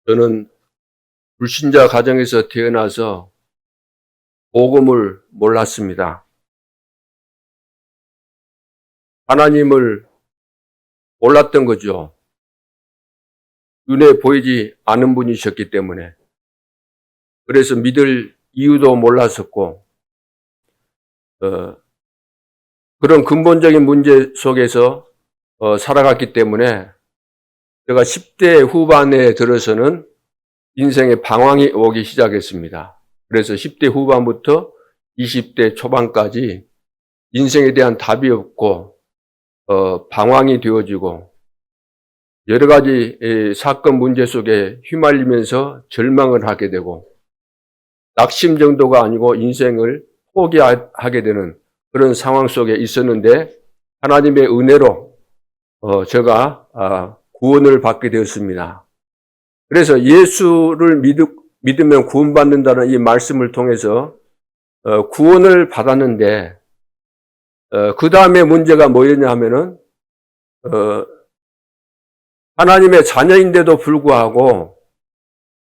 저는 불신자 가정에서 태어나서 복음을 몰랐습니다. 하나님을 몰랐던 거죠. 눈에 보이지 않은 분이셨기 때문에. 그래서 믿을 이유도 몰랐었고, 그런 근본적인 문제 속에서 살아갔기 때문에 제가 10대 후반에 들어서는 인생의 방황이 오기 시작했습니다. 그래서 10대 후반부터 20대 초반까지 인생에 대한 답이 없고 방황이 되어지고 여러 가지 사건 문제 속에 휘말리면서 절망을 하게 되고 낙심 정도가 아니고 인생을 포기하게 되는 그런 상황 속에 있었는데 하나님의 은혜로 제가 구원을 받게 되었습니다. 그래서 예수를 믿으면 구원받는다는 이 말씀을 통해서 구원을 받았는데 그 다음에 문제가 뭐였냐 하면은 하나님의 자녀인데도 불구하고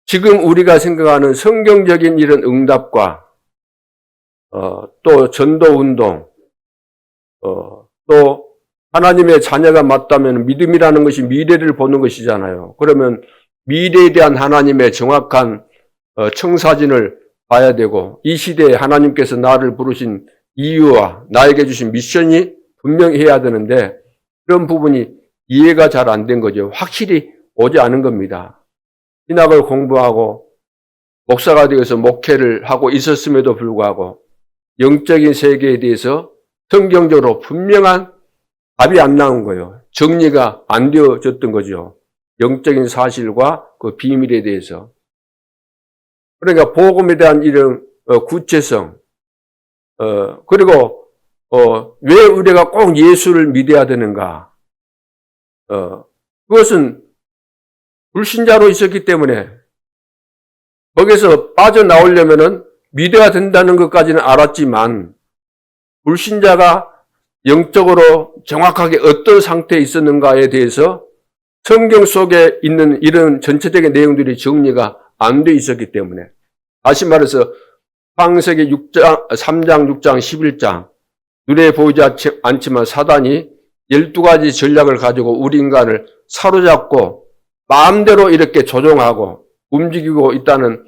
지금 우리가 생각하는 성경적인 이런 응답과 또 전도운동 또 하나님의 자녀가 맞다면 믿음이라는 것이 미래를 보는 것이잖아요. 그러면 미래에 대한 하나님의 정확한 청사진을 봐야 되고 이 시대에 하나님께서 나를 부르신 이유와 나에게 주신 미션이 분명히 해야 되는데 그런 부분이 이해가 잘 안 된 거죠. 확실히 오지 않은 겁니다. 신학을 공부하고 목사가 되어서 목회를 하고 있었음에도 불구하고 영적인 세계에 대해서 성경적으로 분명한 답이 안 나온 거예요. 정리가 안 되어졌던 거죠. 영적인 사실과 그 비밀에 대해서. 그러니까 복음에 대한 이런 구체성, 그리고 왜 우리가 꼭 예수를 믿어야 되는가? 그것은 불신자로 있었기 때문에 거기서 빠져나오려면은 믿어야 된다는 것까지는 알았지만 불신자가 영적으로 정확하게 어떤 상태에 있었는가에 대해서 성경 속에 있는 이런 전체적인 내용들이 정리가 안 돼 있었기 때문에 다시 말해서 창세기 3장, 6장, 11장 눈에 보이지 않지만 사단이 12가지 전략을 가지고 우리 인간을 사로잡고 마음대로 이렇게 조종하고 움직이고 있다는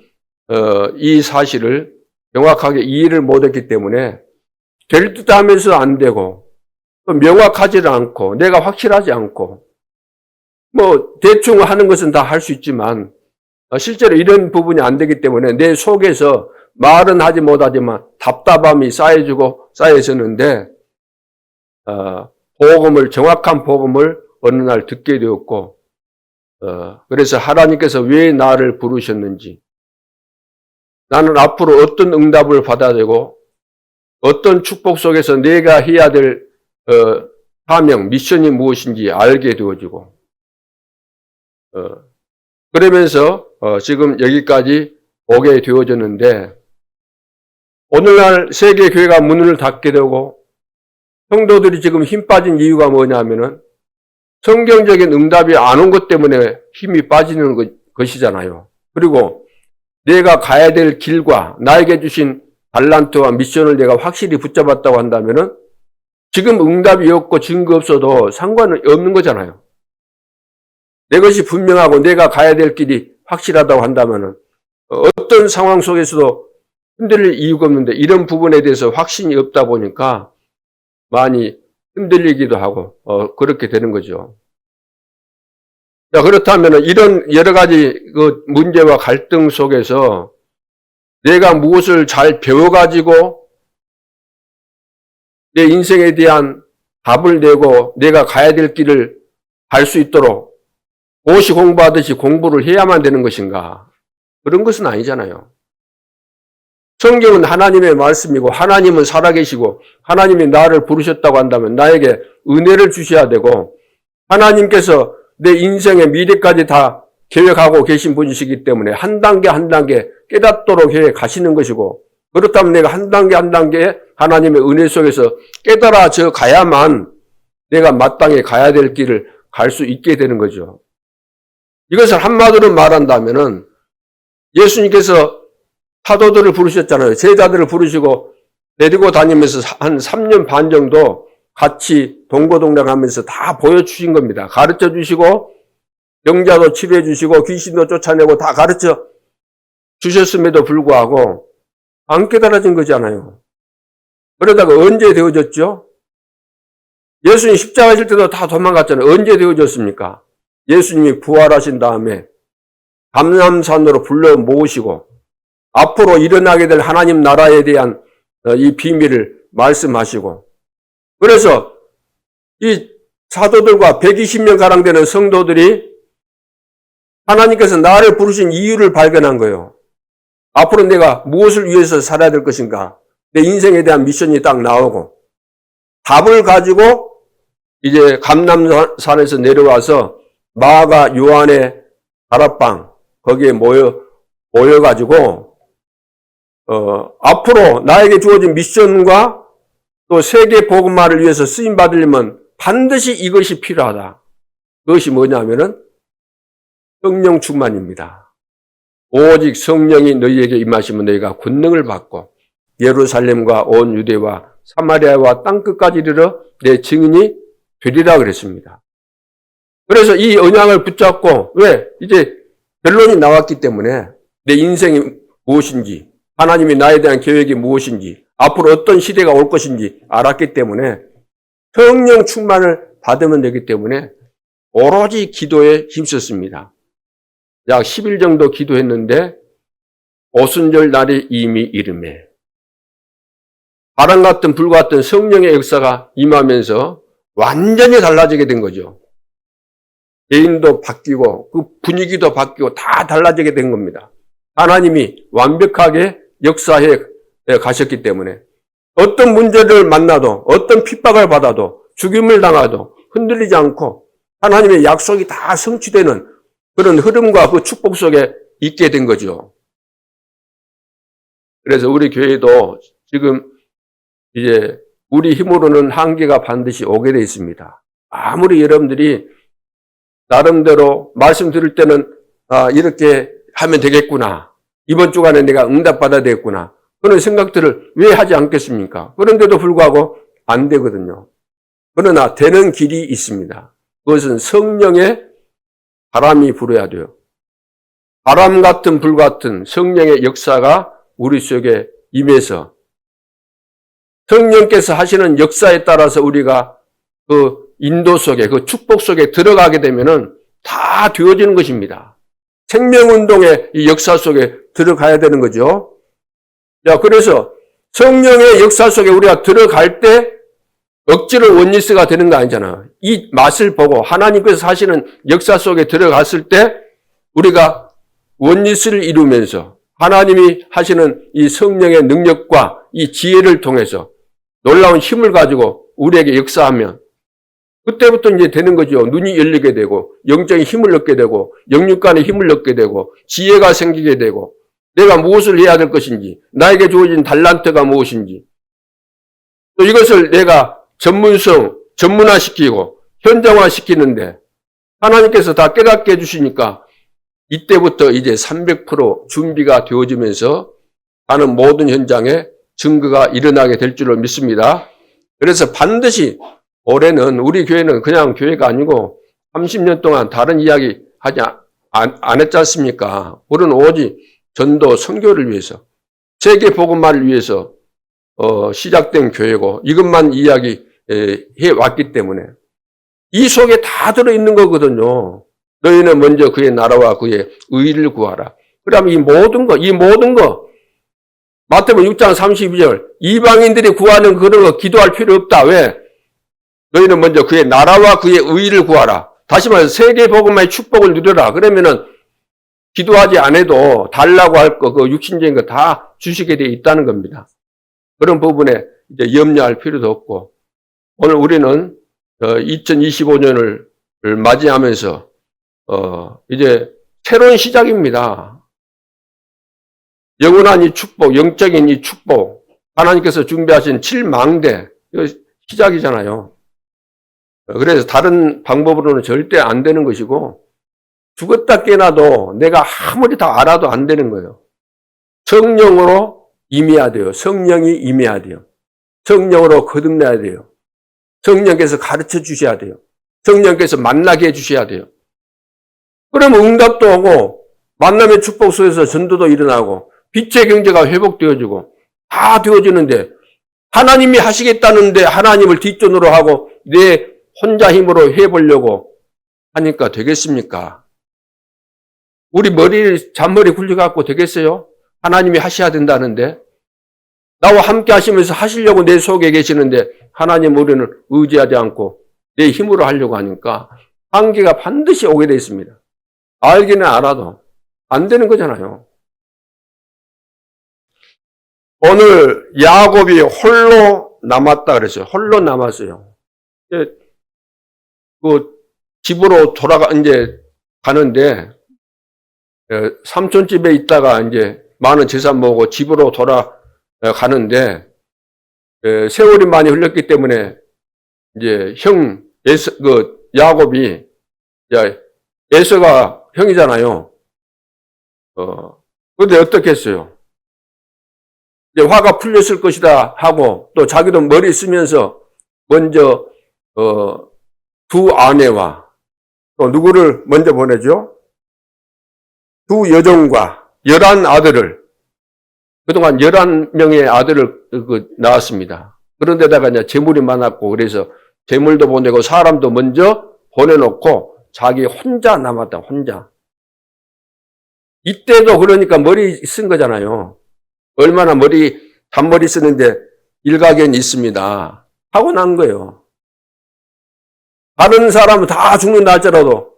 이 사실을 명확하게 이해를 못했기 때문에 될 듯 하면서 안 되고 또 명확하지 않고 내가 확실하지 않고 뭐 대충 하는 것은 다 할 수 있지만 실제로 이런 부분이 안 되기 때문에 내 속에서 말은 하지 못하지만 답답함이 쌓여졌는데 정확한 복음을 어느 날 듣게 되었고 그래서 하나님께서 왜 나를 부르셨는지 나는 앞으로 어떤 응답을 받아야 되고 어떤 축복 속에서 내가 해야 될 사명, 미션이 무엇인지 알게 되어지고 그러면서 지금 여기까지 오게 되어졌는데 오늘날 세계교회가 문을 닫게 되고 성도들이 지금 힘 빠진 이유가 뭐냐면은 성경적인 응답이 안 온 것 때문에 힘이 빠지는 것이잖아요. 그리고 내가 가야 될 길과 나에게 주신 달란트와 미션을 내가 확실히 붙잡았다고 한다면은 지금 응답이 없고 증거 없어도 상관은 없는 거잖아요. 내 것이 분명하고 내가 가야 될 길이 확실하다고 한다면은 어떤 상황 속에서도 흔들릴 이유가 없는데 이런 부분에 대해서 확신이 없다 보니까 많이 흔들리기도 하고 그렇게 되는 거죠. 자, 그렇다면 이런 여러 가지 그 문제와 갈등 속에서 내가 무엇을 잘 배워가지고 내 인생에 대한 답을 내고 내가 가야 될 길을 갈 수 있도록 고시 공부하듯이 공부를 해야만 되는 것인가? 그런 것은 아니잖아요. 성경은 하나님의 말씀이고 하나님은 살아계시고 하나님이 나를 부르셨다고 한다면 나에게 은혜를 주셔야 되고 하나님께서 내 인생의 미래까지 다 계획하고 계신 분이시기 때문에 한 단계 한 단계 깨닫도록 해 가시는 것이고 그렇다면 내가 한 단계 한 단계 하나님의 은혜 속에서 깨달아져 가야만 내가 마땅히 가야 될 길을 갈 수 있게 되는 거죠. 이것을 한마디로 말한다면은 예수님께서 사도들을 부르셨잖아요. 제자들을 부르시고 데리고 다니면서 한 3년 반 정도 같이 동고동락하면서 다 보여주신 겁니다. 가르쳐 주시고 병자도 치료해 주시고 귀신도 쫓아내고 다 가르쳐 주셨음에도 불구하고 안 깨달아진 거잖아요. 그러다가 언제 되어졌죠? 예수님 십자가 질 때도 다 도망갔잖아요. 언제 되어졌습니까? 예수님이 부활하신 다음에 감람산으로 불러 모으시고 앞으로 일어나게 될 하나님 나라에 대한 이 비밀을 말씀하시고, 그래서 이 사도들과 120명가량 되는 성도들이 하나님께서 나를 부르신 이유를 발견한 거예요. 앞으로 내가 무엇을 위해서 살아야 될 것인가? 내 인생에 대한 미션이 딱 나오고 답을 가지고 이제 감람산에서 내려와서 마가 요한의 다락방 거기에 모여가지고 앞으로 나에게 주어진 미션과 또 세계 복음화를 위해서 쓰임 받으려면 반드시 이것이 필요하다. 그것이 뭐냐면은 성령 충만입니다. 오직 성령이 너희에게 임하시면 너희가 권능을 받고 예루살렘과 온 유대와 사마리아와 땅끝까지 이르러 내 증인이 되리라 그랬습니다. 그래서 이 언약을 붙잡고, 왜? 이제 결론이 나왔기 때문에 내 인생이 무엇인지, 하나님이 나에 대한 계획이 무엇인지, 앞으로 어떤 시대가 올 것인지 알았기 때문에 성령 충만을 받으면 되기 때문에 오로지 기도에 힘썼습니다. 약 10일 정도 기도했는데 오순절 날이 이미 이르매 바람 같은 불 같은 성령의 역사가 임하면서 완전히 달라지게 된 거죠. 개인도 바뀌고 그 분위기도 바뀌고 다 달라지게 된 겁니다. 하나님이 완벽하게 역사해 가셨기 때문에 어떤 문제를 만나도 어떤 핍박을 받아도 죽임을 당하도 흔들리지 않고 하나님의 약속이 다 성취되는 그런 흐름과 그 축복 속에 있게 된 거죠. 그래서 우리 교회도 지금 이제 우리 힘으로는 한계가 반드시 오게 돼 있습니다. 아무리 여러분들이 나름대로 말씀 들을 때는 이렇게 하면 되겠구나. 이번 주간에 내가 응답받아야 되겠구나. 그런 생각들을 왜 하지 않겠습니까? 그런데도 불구하고 안 되거든요. 그러나 되는 길이 있습니다. 그것은 성령의 바람이 불어야 돼요. 바람 같은 불 같은 성령의 역사가 우리 속에 임해서 성령께서 하시는 역사에 따라서 우리가 그 인도 속에, 그 축복 속에 들어가게 되면은 다 되어지는 것입니다. 생명운동의 이 역사 속에 들어가야 되는 거죠. 자, 그래서 성령의 역사 속에 우리가 들어갈 때 억지로 원리스가 되는 거 아니잖아요. 이 맛을 보고 하나님께서 하시는 역사 속에 들어갔을 때 우리가 원리스를 이루면서 하나님이 하시는 이 성령의 능력과 이 지혜를 통해서 놀라운 힘을 가지고 우리에게 역사하면 그때부터 이제 되는 거죠. 눈이 열리게 되고 영적인 힘을 얻게 되고 영육간의 힘을 얻게 되고 지혜가 생기게 되고 내가 무엇을 해야 될 것인지 나에게 주어진 달란트가 무엇인지 또 이것을 내가 전문화시키고 현장화시키는데 하나님께서 다 깨닫게 해주시니까 이때부터 이제 300% 준비가 되어지면서 하는 모든 현장에 증거가 일어나게 될 줄로 믿습니다. 그래서 반드시 올해는 우리 교회는 그냥 교회가 아니고 30년 동안 다른 이야기 안 했지 않습니까? 우리는 오직 전도 선교를 위해서 세계 복음화를 위해서 시작된 교회고 이것만 이야기해 왔기 때문에 이 속에 다 들어있는 거거든요. 너희는 먼저 그의 나라와 그의 의를 구하라. 그러면 이 모든 거 마태복음 6장 32절 이방인들이 구하는 그런 거 기도할 필요 없다. 왜? 너희는 먼저 그의 나라와 그의 의를 구하라. 다시 말해서 세계 복음화의 축복을 누려라. 그러면은 기도하지 않아도 달라고 할 거, 그 육신적인 거 다 주시게 되어 있다는 겁니다. 그런 부분에 이제 염려할 필요도 없고, 오늘 우리는 2025년을 맞이하면서 이제 새로운 시작입니다. 영원한 이 축복, 영적인 이 축복, 하나님께서 준비하신 7망대, 이거 시작이잖아요. 그래서 다른 방법으로는 절대 안 되는 것이고, 죽었다 깨나도 내가 아무리 다 알아도 안 되는 거예요. 성령으로 임해야 돼요. 성령이 임해야 돼요. 성령으로 거듭나야 돼요. 성령께서 가르쳐 주셔야 돼요. 성령께서 만나게 해주셔야 돼요. 그러면 응답도 오고 만남의 축복 속에서 전도도 일어나고 빛의 경제가 회복되어지고 다 되어지는데 하나님이 하시겠다는데 하나님을 뒷전으로 하고 내 혼자 힘으로 해보려고 하니까 되겠습니까? 우리 잔머리 굴려갖고 되겠어요? 하나님이 하셔야 된다는데 나와 함께 하시면서 하시려고 내 속에 계시는데 하나님 우리는 의지하지 않고 내 힘으로 하려고 하니까 한계가 반드시 오게 되어 있습니다. 알기는 알아도 안 되는 거잖아요. 오늘 야곱이 홀로 남았다 그랬어요. 홀로 남았어요. 그 집으로 이제 가는데 삼촌 집에 있다가 이제 많은 재산 모으고 집으로 돌아가는데 세월이 많이 흘렀기 때문에 이제 야곱이 에서가 형이잖아요. 그런데 어떻게 했어요? 이제 화가 풀렸을 것이다 하고 또 자기도 머리 쓰면서 먼저 두 아내와 또 누구를 먼저 보내죠? 두 여종과 11아들을 그동안 11명의 아들을 낳았습니다. 그런데다가 이제 재물이 많았고 그래서 재물도 보내고 사람도 먼저 보내놓고 자기 혼자 남았다. 혼자. 이때도 그러니까 머리 쓴 거잖아요. 얼마나 단머리 쓰는데 일가견이 있습니다. 하고 난 거예요. 다른 사람은 다 죽는다 할지라도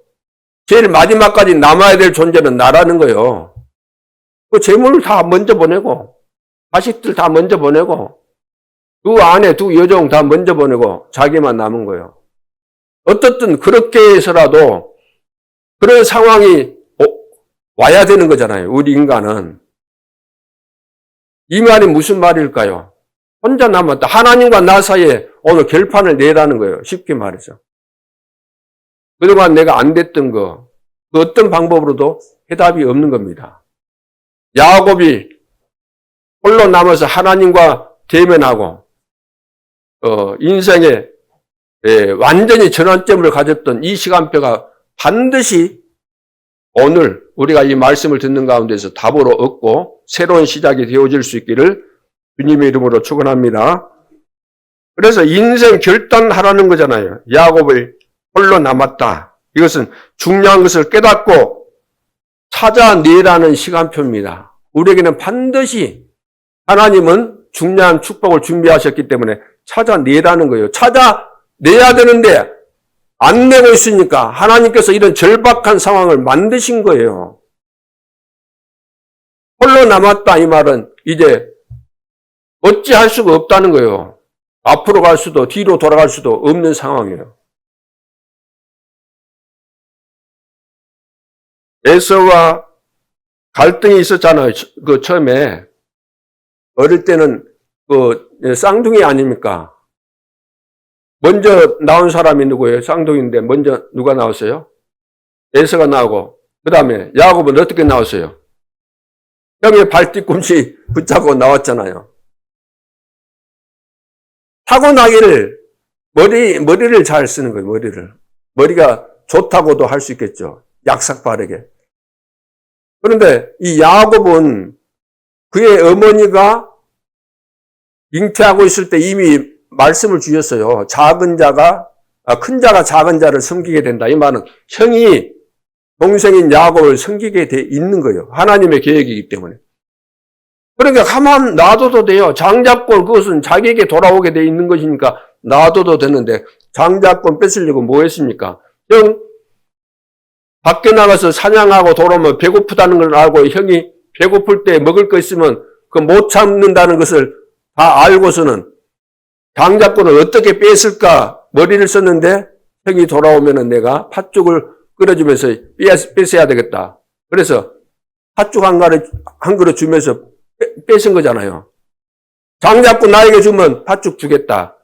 제일 마지막까지 남아야 될 존재는 나라는 거예요. 그 재물을 다 먼저 보내고 자식들 다 먼저 보내고 두 아내, 두 여종 다 먼저 보내고 자기만 남은 거예요. 어떻든 그렇게 해서라도 그런 상황이 와야 되는 거잖아요. 우리 인간은. 이 말이 무슨 말일까요? 혼자 남았다. 하나님과 나 사이에 오늘 결판을 내라는 거예요. 쉽게 말해서. 그동안 내가 안 됐던 거, 그 어떤 방법으로도 해답이 없는 겁니다. 야곱이 홀로 남아서 하나님과 대면하고 인생에 완전히 전환점을 가졌던 이 시간표가 반드시 오늘 우리가 이 말씀을 듣는 가운데서 답으로 얻고 새로운 시작이 되어질 수 있기를 주님의 이름으로 축원합니다. 그래서 인생 결단하라는 거잖아요. 야곱을 홀로 남았다. 이것은 중요한 것을 깨닫고 찾아내라는 시간표입니다. 우리에게는 반드시 하나님은 중요한 축복을 준비하셨기 때문에 찾아내라는 거예요. 찾아내야 되는데 안 내고 있으니까 하나님께서 이런 절박한 상황을 만드신 거예요. 홀로 남았다 이 말은 이제 어찌할 수가 없다는 거예요. 앞으로 갈 수도 뒤로 돌아갈 수도 없는 상황이에요. 에서와 갈등이 있었잖아요. 그 처음에 어릴 때는 그 쌍둥이 아닙니까? 먼저 나온 사람이 누구예요? 쌍둥이인데 먼저 누가 나왔어요? 에서가 나오고 그 다음에 야곱은 어떻게 나왔어요? 형의 발뒤꿈치 붙잡고 나왔잖아요. 타고나기를 머리를 잘 쓰는 거예요. 머리가 좋다고도 할 수 있겠죠. 약삭 빠르게. 그런데 이 야곱은 그의 어머니가 잉태하고 있을 때 이미 말씀을 주셨어요. 큰 자가 작은 자를 섬기게 된다. 이 말은 형이 동생인 야곱을 섬기게 돼 있는 거예요. 하나님의 계획이기 때문에. 그러니까 가만 놔둬도 돼요. 장자권 그것은 자기에게 돌아오게 돼 있는 것이니까 놔둬도 되는데 장자권 뺏으려고 뭐 했습니까? 형 밖에 나가서 사냥하고 돌아오면 배고프다는 걸 알고 형이 배고플 때 먹을 거 있으면 그 못 참는다는 것을 다 알고서는 장자권을 어떻게 뺐을까 머리를 썼는데 형이 돌아오면은 내가 팥죽을 끓여주면서 뺏어야 되겠다. 그래서 팥죽 한 그릇 주면서 뺏은 거잖아요. 장자권 나에게 주면 팥죽 주겠다.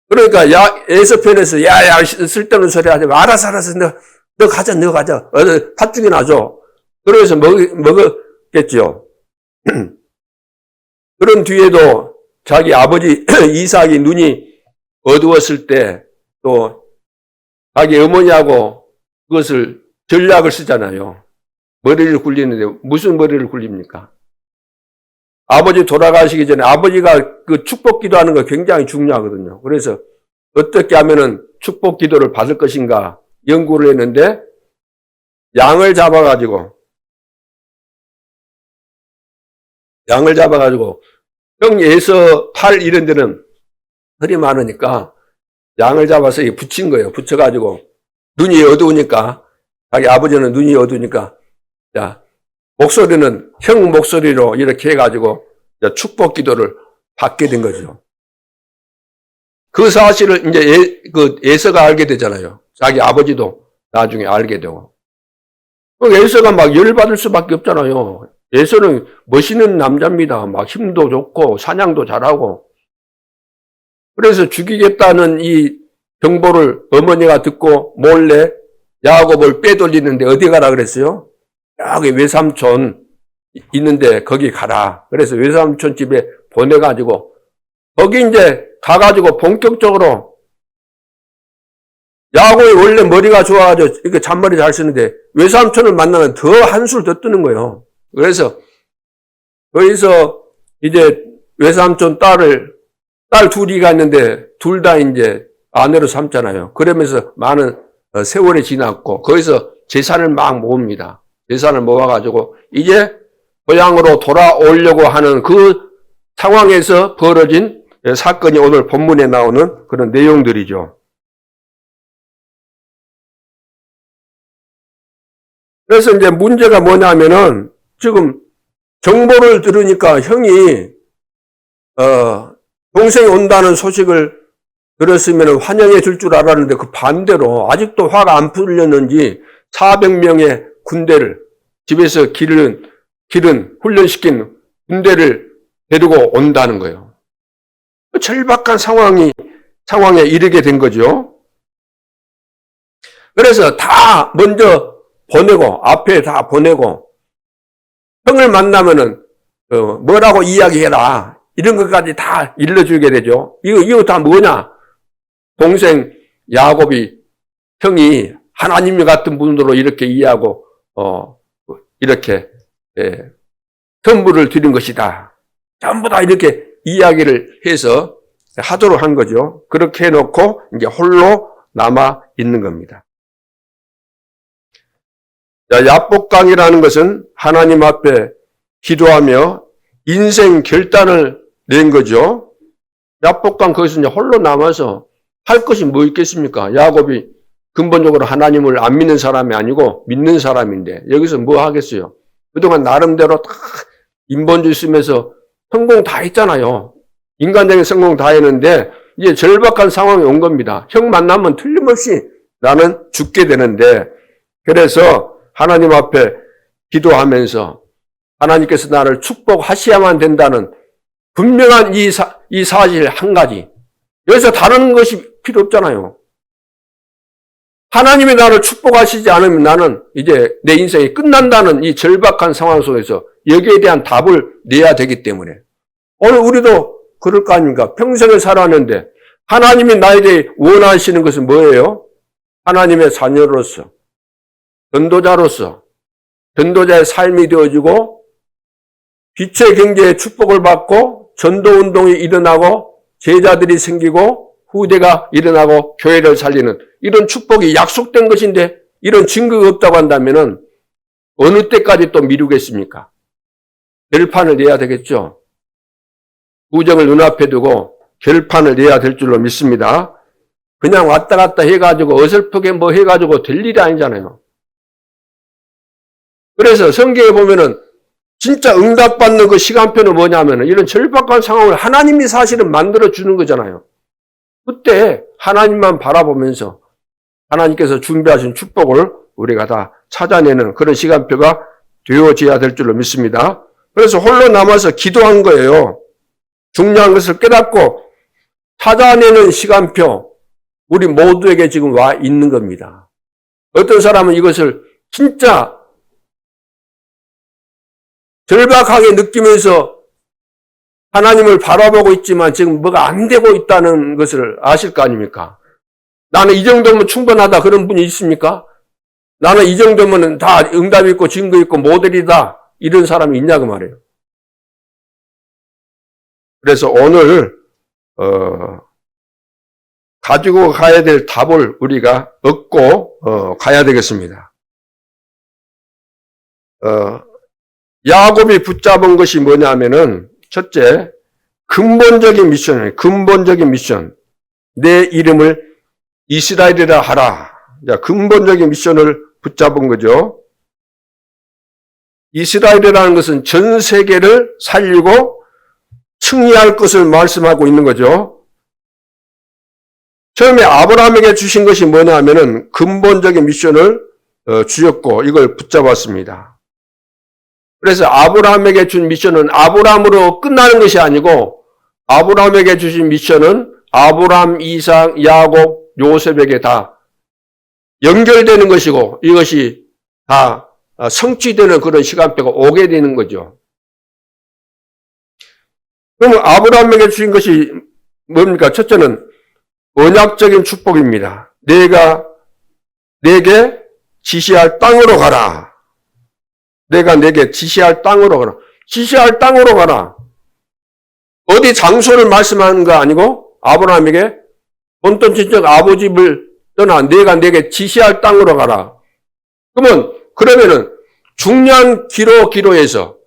그러니까 에서 편에서 야야 쓸데없는 소리 하지 마. 알았어 너 가자. 팥죽이 나죠. 그래서 먹었겠죠. 그런 뒤에도 자기 아버지 이삭이 눈이 어두웠을 때 또 자기 어머니하고 그것을 전략을 쓰잖아요. 머리를 굴리는데 무슨 머리를 굴립니까? 아버지 돌아가시기 전에 아버지가 그 축복 기도하는 거 굉장히 중요하거든요. 그래서 어떻게 하면은 축복 기도를 받을 것인가 연구를 했는데 양을 잡아가지고 형 예서 팔 이런 데는 털이 많으니까 양을 잡아서 붙인 거예요. 붙여가지고 눈이 어두우니까 자기 아버지는 눈이 어두우니까 자 목소리는 형 목소리로 이렇게 해가지고 축복 기도를 받게 된 거죠. 그 사실을 이제 예서가 알게 되잖아요. 자기 아버지도 나중에 알게 되고. 예서가 막 열받을 수밖에 없잖아요. 예서는 멋있는 남자입니다. 막 힘도 좋고 사냥도 잘하고. 그래서 죽이겠다는 이 정보를 어머니가 듣고 몰래 야곱을 빼돌리는데 어디 가라 그랬어요? 여기 외삼촌 있는데 거기 가라. 그래서 외삼촌 집에 보내가지고 거기 이제 가가지고 본격적으로 야곱이 원래 머리가 좋아가지고 이렇게 잔머리 잘 쓰는데 외삼촌을 만나면 더 한술 더 뜨는 거예요. 그래서 거기서 이제 외삼촌 딸 둘이가 있는데 둘 다 이제 아내로 삼잖아요. 그러면서 많은 세월이 지났고 거기서 재산을 막 모읍니다. 재산을 모아가지고 이제 고향으로 돌아오려고 하는 그 상황에서 벌어진 사건이 오늘 본문에 나오는 그런 내용들이죠. 그래서 이제 문제가 뭐냐면은 지금 정보를 들으니까 형이 동생이 온다는 소식을 들었으면 환영해 줄 줄 알았는데 그 반대로 아직도 화가 안 풀렸는지 400명의 군대를 집에서 기른 훈련시킨 군대를 데리고 온다는 거예요. 절박한 상황에 이르게 된 거죠. 그래서 다 먼저 보내고 앞에 다 보내고 형을 만나면은 뭐라고 이야기해라 이런 것까지 다 일러주게 되죠. 이거 다 뭐냐? 동생 야곱이 형이 하나님 같은 분으로 이렇게 이해하고 이렇게 선물을 드린 것이다. 전부 다 이렇게 이야기를 해서 하도록 한 거죠. 그렇게 해놓고 이제 홀로 남아 있는 겁니다. 야복강이라는 것은 하나님 앞에 기도하며 인생 결단을 낸 거죠. 야복강 거기서 이제 홀로 남아서 할 것이 뭐 있겠습니까? 야곱이 근본적으로 하나님을 안 믿는 사람이 아니고 믿는 사람인데 여기서 뭐 하겠어요? 그동안 나름대로 다 인본주의 쓰면서 성공 다 했잖아요. 인간적인 성공 다 했는데 이제 절박한 상황이 온 겁니다. 형 만나면 틀림없이 나는 죽게 되는데 그래서 하나님 앞에 기도하면서 하나님께서 나를 축복하셔야만 된다는 분명한 이 사실 한 가지. 여기서 다른 것이 필요 없잖아요. 하나님이 나를 축복하시지 않으면 나는 이제 내 인생이 끝난다는 이 절박한 상황 속에서 여기에 대한 답을 내야 되기 때문에 오늘 우리도 그럴 거 아닙니까? 평생을 살았는데 하나님이 나에게 원하시는 것은 뭐예요? 하나님의 자녀로서 전도자로서 전도자의 삶이 되어지고 빛의 경제의 축복을 받고 전도운동이 일어나고 제자들이 생기고 후대가 일어나고 교회를 살리는 이런 축복이 약속된 것인데 이런 증거가 없다고 한다면 어느 때까지 또 미루겠습니까? 결판을 내야 되겠죠. 부정을 눈앞에 두고 결판을 내야 될 줄로 믿습니다. 그냥 왔다 갔다 해가지고 어설프게 뭐 해가지고 될 일이 아니잖아요. 그래서 성경에 보면은 진짜 응답받는 그 시간표는 뭐냐면은 이런 절박한 상황을 하나님이 사실은 만들어주는 거잖아요. 그때 하나님만 바라보면서 하나님께서 준비하신 축복을 우리가 다 찾아내는 그런 시간표가 되어져야 될 줄로 믿습니다. 그래서 홀로 남아서 기도한 거예요. 중요한 것을 깨닫고 찾아내는 시간표, 우리 모두에게 지금 와 있는 겁니다. 어떤 사람은 이것을 진짜 절박하게 느끼면서 하나님을 바라보고 있지만 지금 뭐가 안 되고 있다는 것을 아실 거 아닙니까? 나는 이 정도면 충분하다 그런 분이 있습니까? 나는 이 정도면 다 응답 있고 증거 있고 모델이다 이런 사람이 있냐고 말이에요. 그래서 오늘 가지고 가야 될 답을 우리가 얻고 가야 되겠습니다. 야곱이 붙잡은 것이 뭐냐면은 첫째, 근본적인 미션이에요. 근본적인 미션. 내 이름을 이스라엘이라 하라. 자, 근본적인 미션을 붙잡은 거죠. 이스라엘이라는 것은 전 세계를 살리고 승리할 것을 말씀하고 있는 거죠. 처음에 아브라함에게 주신 것이 뭐냐 하면은 근본적인 미션을 주셨고 이걸 붙잡았습니다. 그래서 아브라함에게 준 미션은 아브라함으로 끝나는 것이 아니고 아브라함에게 주신 미션은 아브라함, 이삭, 야곱, 요셉에게 다 연결되는 것이고 이것이 다 성취되는 그런 시간표가 오게 되는 거죠. 그러면 아브라함에게 주신 것이 뭡니까? 첫째는 언약적인 축복입니다. 내가 내게 지시할 땅으로 가라. 내가 내게 지시할 땅으로 가라. 지시할 땅으로 가라. 어디 장소를 말씀하는 거 아니고 아브라함에게 본토 친척 아버지 집을 떠나 내가 내게 지시할 땅으로 가라. 그러면은 중요한 기로에서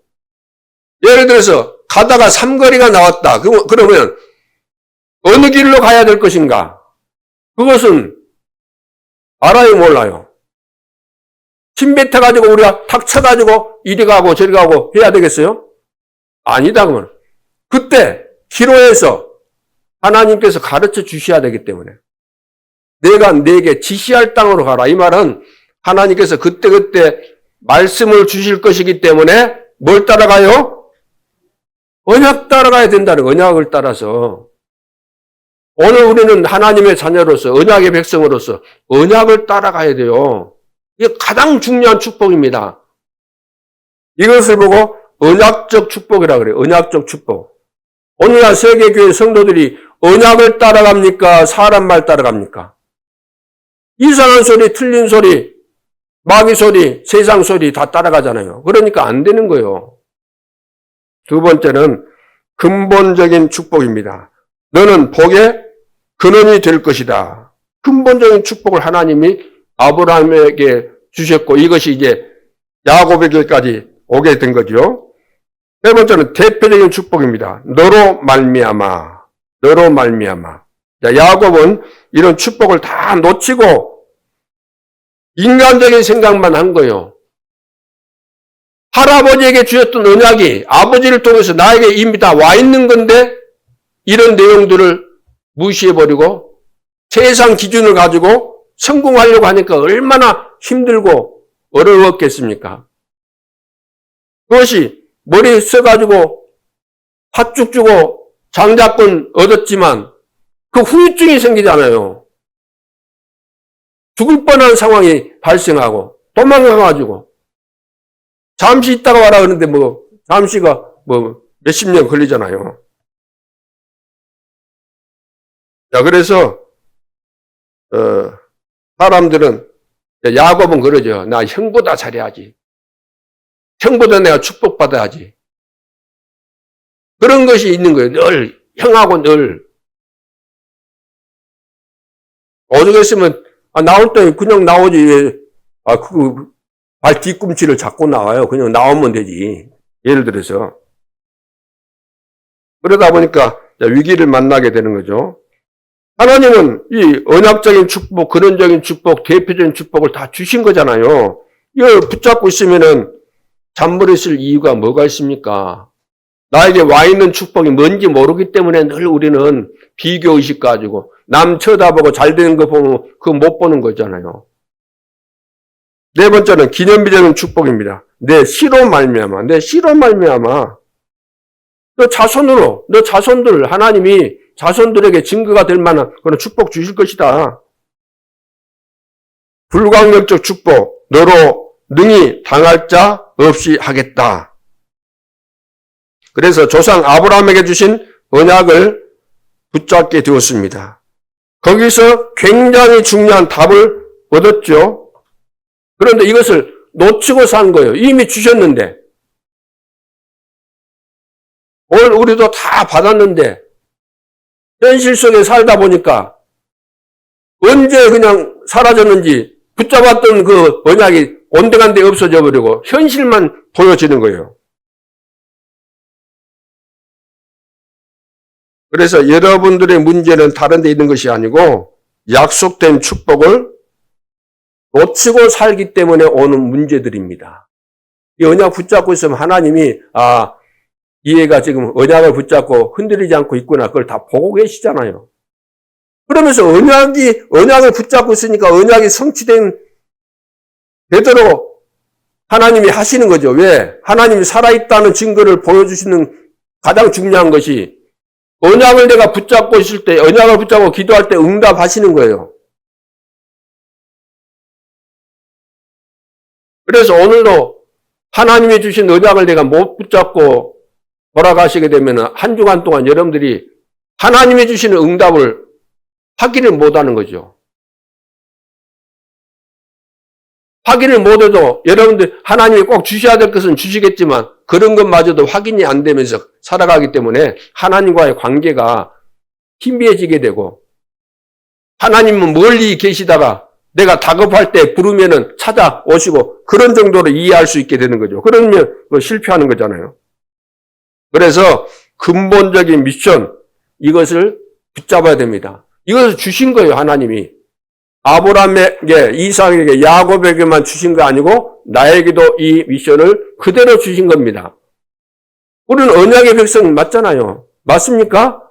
예를 들어서 가다가 삼거리가 나왔다. 그러면 어느 길로 가야 될 것인가? 그것은 알아요, 몰라요? 침 뱉어가지고 우리가 탁 쳐가지고 이리 가고 저리 가고 해야 되겠어요? 아니다, 그러면. 그때 기로에서 하나님께서 가르쳐 주셔야 되기 때문에 내가 내게 지시할 땅으로 가라. 이 말은 하나님께서 그때그때 말씀을 주실 것이기 때문에 뭘 따라가요? 언약 따라가야 된다는 언약을 따라서. 오늘 우리는 하나님의 자녀로서 언약의 백성으로서 언약을 따라가야 돼요. 이게 가장 중요한 축복입니다. 이것을 보고 언약적 축복이라고 그래요. 언약적 축복. 오늘날 세계교회 성도들이 언약을 따라갑니까? 사람 말 따라갑니까? 이상한 소리, 틀린 소리, 마귀 소리, 세상 소리 다 따라가잖아요. 그러니까 안 되는 거예요. 두 번째는 근본적인 축복입니다. 너는 복의 근원이 될 것이다. 근본적인 축복을 하나님이 아브라함에게 주셨고 이것이 이제 야곱에게까지 오게 된 거죠. 세 번째는 대표적인 축복입니다. 너로 말미암아. 너로 말미암아. 야곱은 이런 축복을 다 놓치고 인간적인 생각만 한 거예요. 할아버지에게 주셨던 언약이 아버지를 통해서 나에게 이미 다 와 있는 건데 이런 내용들을 무시해버리고 세상 기준을 가지고 성공하려고 하니까 얼마나 힘들고 어려웠겠습니까? 그것이 머리에 써가지고 팥죽 주고 장자권 얻었지만 그 후유증이 생기잖아요. 죽을 뻔한 상황이 발생하고 도망가가지고 잠시 있다가 와라 그러는데 잠시가 몇십 년 걸리잖아요. 자, 그래서 사람들은 야곱은 그러죠. 나 형보다 잘해야지. 형보다 내가 축복받아야지. 그런 것이 있는 거예요. 늘 형하고 늘 오죽했으면 나올 때 그냥 나오지 왜 그 발 뒤꿈치를 잡고 나와요. 그냥 나오면 되지. 예를 들어서 그러다 보니까 위기를 만나게 되는 거죠. 하나님은 이 언약적인 축복, 근원적인 축복, 대표적인 축복을 다 주신 거잖아요. 이걸 붙잡고 있으면은 잠버릇 있을 이유가 뭐가 있습니까? 나에게 와 있는 축복이 뭔지 모르기 때문에 늘 우리는 비교의식 가지고 남 쳐다보고 잘 되는 거 보면 그거 못 보는 거잖아요. 네 번째는 기념비적인 축복입니다. 내 씨로 말미암아. 내 씨로 말미암아. 너 자손들 하나님이 자손들에게 증거가 될 만한 그런 축복 주실 것이다. 불강력적 축복, 너로 능히 당할 자 없이 하겠다. 그래서 조상 아브라함에게 주신 언약을 붙잡게 되었습니다. 거기서 굉장히 중요한 답을 얻었죠. 그런데 이것을 놓치고 산 거예요. 이미 주셨는데. 오늘 우리도 다 받았는데 현실 속에 살다 보니까 언제 그냥 사라졌는지 붙잡았던 그 언약이 온데간데 없어져 버리고 현실만 보여지는 거예요. 그래서 여러분들의 문제는 다른 데 있는 것이 아니고 약속된 축복을 놓치고 살기 때문에 오는 문제들입니다. 이 언약 붙잡고 있으면 하나님이 이 애가 지금 언약을 붙잡고 흔들리지 않고 있구나. 그걸 다 보고 계시잖아요. 그러면서 언약을 붙잡고 있으니까 언약이 성취된 되도록 하나님이 하시는 거죠. 왜? 하나님이 살아있다는 증거를 보여주시는 가장 중요한 것이 언약을 내가 붙잡고 있을 때, 언약을 붙잡고 기도할 때 응답하시는 거예요. 그래서 오늘도 하나님이 주신 언약을 내가 못 붙잡고 돌아가시게 되면 한 주간 동안 여러분들이 하나님이 주시는 응답을 확인을 못하는 거죠. 확인을 못해도 여러분들 하나님이 꼭 주셔야 될 것은 주시겠지만 그런 것마저도 확인이 안 되면서 살아가기 때문에 하나님과의 관계가 희미해지게 되고 하나님은 멀리 계시다가 내가 다급할 때 부르면은 찾아오시고 그런 정도로 이해할 수 있게 되는 거죠. 그러면 실패하는 거잖아요. 그래서 근본적인 미션 이것을 붙잡아야 됩니다. 이것을 주신 거예요. 하나님이. 아브라함에게, 이삭에게, 야곱에게만 주신 거 아니고 나에게도 이 미션을 그대로 주신 겁니다. 우리는 언약의 백성 맞잖아요. 맞습니까?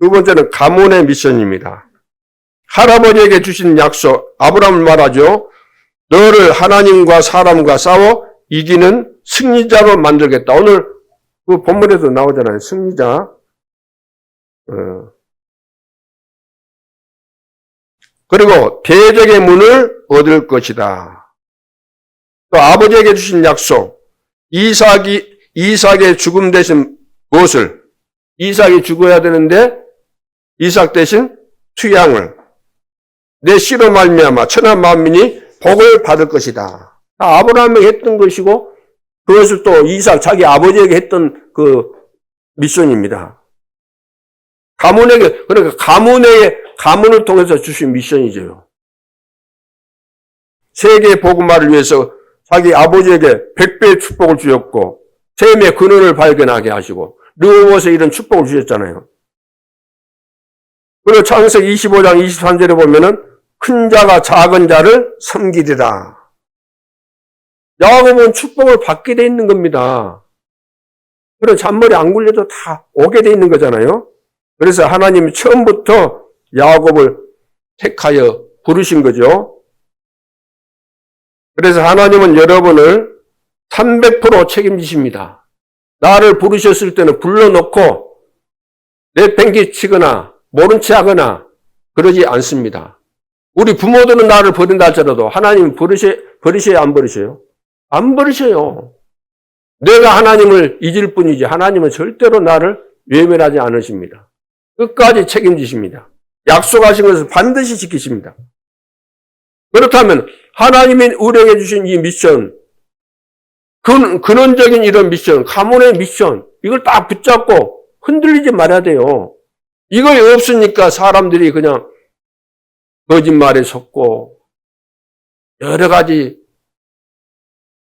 두 번째는 가문의 미션입니다. 할아버지에게 주신 약속, 아브라함을 말하죠. 너를 하나님과 사람과 싸워 이기는 승리자로 만들겠다. 오늘 그 본문에도 나오잖아요. 승리자. 그리고 대적의 문을 얻을 것이다. 또 아버지에게 주신 약속, 이삭의 죽음 대신 무엇을? 이삭이 죽어야 되는데 이삭 대신 투양을 내 씨로 말미암아 천하 만민이 복을 받을 것이다. 아브라함에게 했던 것이고 그것을 또 이삭 자기 아버지에게 했던 그 미션입니다. 가문에게 그러니까 가문을 통해서 주신 미션이죠. 세계 복음화를 위해서 자기 아버지에게 100배의 축복을 주셨고 셈의 근원을 발견하게 하시고 르호봇에 이런 축복을 주셨잖아요. 그리고 창세기 25장 23절에 보면은 큰 자가 작은 자를 섬기리라. 야곱은 축복을 받게 돼 있는 겁니다. 그런 잔머리 안 굴려도 다 오게 돼 있는 거잖아요. 그래서 하나님이 처음부터 야곱을 택하여 부르신 거죠. 그래서 하나님은 여러분을 300% 책임지십니다. 나를 부르셨을 때는 불러놓고 내팽개치거나 모른 체 하거나 그러지 않습니다. 우리 부모들은 나를 버린다 할지라도 하나님은 버리셔요? 안 버리셔요? 안 버리셔요. 내가 하나님을 잊을 뿐이지 하나님은 절대로 나를 외면하지 않으십니다. 끝까지 책임지십니다. 약속하신 것을 반드시 지키십니다. 그렇다면 하나님이 우리에게 주신 이 미션, 근원적인 이런 미션, 가문의 미션, 이걸 딱 붙잡고 흔들리지 말아야 돼요. 이거 없으니까 사람들이 그냥 거짓말에 속고 여러 가지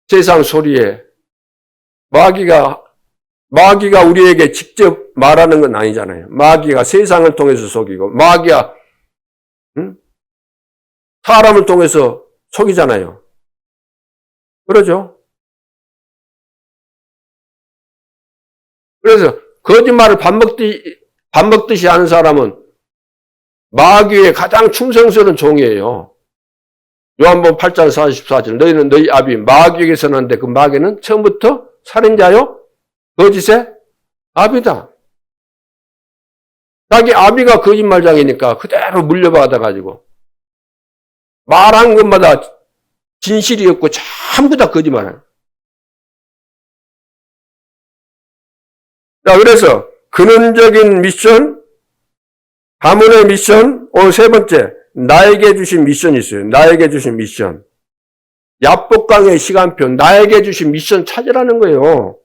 세상 소리에 마귀가 우리에게 직접 말하는 건 아니잖아요. 마귀가 세상을 통해서 속이고 마귀가 사람을 통해서 속이잖아요. 그러죠? 그래서 거짓말을 밥 먹듯이 하는 사람은 마귀의 가장 충성스러운 종이에요. 요한복음 8장 44절 너희는 너희 아비 마귀에게 선하는데 그 마귀는 처음부터 살인자요? 거짓의 아비다. 자기 아비가 거짓말장이니까 그대로 물려받아가지고 말한 것마다 진실이 없고 전부 다 거짓말이에요. 자, 그래서 근원적인 미션, 가문의 미션, 오늘 세 번째, 나에게 주신 미션이 있어요. 나에게 주신 미션. 야복강의 시간표, 나에게 주신 미션 찾으라는 거예요.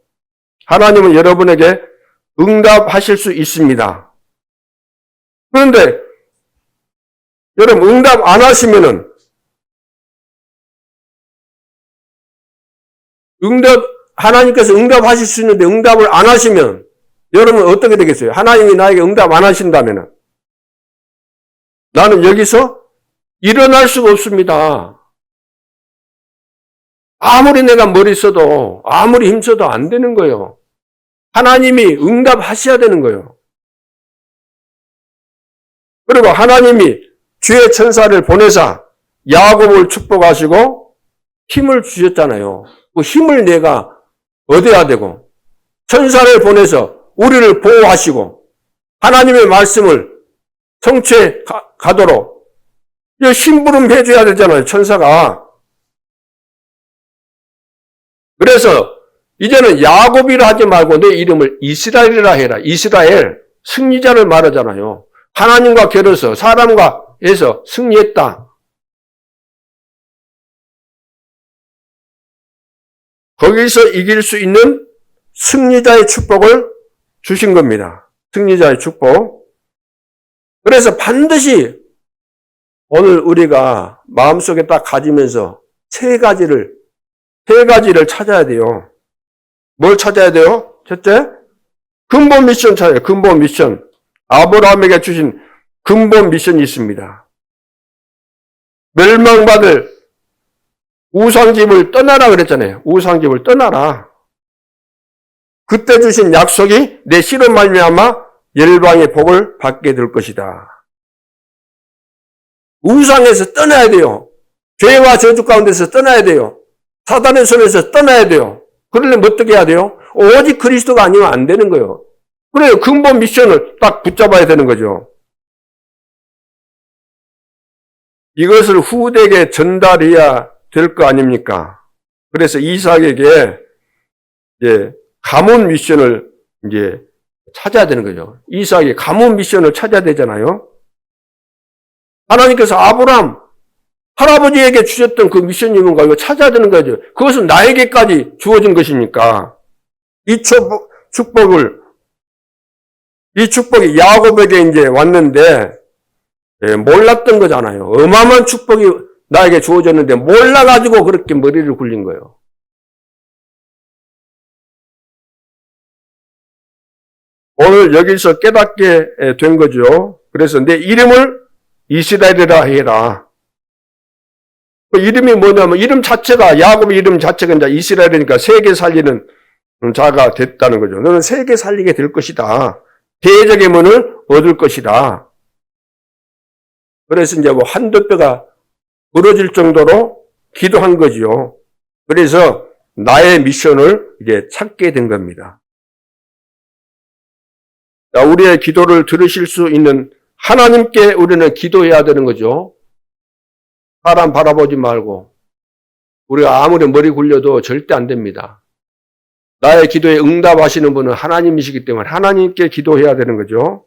하나님은 여러분에게 응답하실 수 있습니다. 그런데 여러분 응답 안 하시면은 하나님께서 응답하실 수 있는데 응답을 안 하시면 여러분 어떻게 되겠어요? 하나님이 나에게 응답 안 하신다면은 나는 여기서 일어날 수가 없습니다. 아무리 내가 머리 써도 아무리 힘써도 안 되는 거예요. 하나님이 응답하셔야 되는 거예요. 그리고 하나님이 주의 천사를 보내사 야곱을 축복하시고 힘을 주셨잖아요. 그 힘을 내가 얻어야 되고 천사를 보내서 우리를 보호하시고 하나님의 말씀을 성취해 가도록 심부름 해줘야 되잖아요. 천사가. 그래서 이제는 야곱이라 하지 말고 내 이름을 이스라엘이라 해라. 이스라엘, 승리자를 말하잖아요. 하나님과 겨뤄서 사람과 해서 승리했다. 거기서 이길 수 있는 승리자의 축복을 주신 겁니다. 승리자의 축복. 그래서 반드시 오늘 우리가 마음속에 딱 가지면서 세 가지를 찾아야 돼요. 뭘 찾아야 돼요? 첫째, 근본 미션 찾아요. 근본 미션. 아브라함에게 주신 근본 미션이 있습니다. 멸망받을 우상집을 떠나라 그랬잖아요. 우상집을 떠나라. 그때 주신 약속이 내 씨로 말미암아 열방의 복을 받게 될 것이다. 우상에서 떠나야 돼요. 죄와 저주 가운데서 떠나야 돼요. 사단의 손에서 떠나야 돼요. 그러려면 어떻게 해야 돼요? 오직 그리스도가 아니면 안 되는 거예요. 그래요. 근본 미션을 딱 붙잡아야 되는 거죠. 이것을 후대에게 전달해야 될 거 아닙니까? 그래서 이삭에게 이제 가문 미션을 이제 찾아야 되는 거죠. 이삭이 가문 미션을 찾아야 되잖아요. 하나님께서 아브라함 할아버지에게 주셨던 그 미션이 뭔가 이거 찾아야 되는 거죠. 그것은 나에게까지 주어진 것이니까 이 축복이 야곱에게 이제 왔는데 몰랐던 거잖아요. 어마어마한 축복이 나에게 주어졌는데 몰라가지고 그렇게 머리를 굴린 거예요. 오늘 여기서 깨닫게 된 거죠. 그래서 내 이름을 이스라엘이라 해라. 그 이름이 뭐냐면 이름 자체가 야곱의 이름 자체가 이제 이스라엘이니까 세계 살리는 자가 됐다는 거죠. 너는 세계 살리게 될 것이다. 대적의 문을 얻을 것이다. 그래서 이제 뭐 한두 뼈가 부러질 정도로 기도한 거지요. 그래서 나의 미션을 이제 찾게 된 겁니다. 우리의 기도를 들으실 수 있는 하나님께 우리는 기도해야 되는 거죠. 사람 바라보지 말고 우리가 아무리 머리 굴려도 절대 안 됩니다. 나의 기도에 응답하시는 분은 하나님이시기 때문에 하나님께 기도해야 되는 거죠.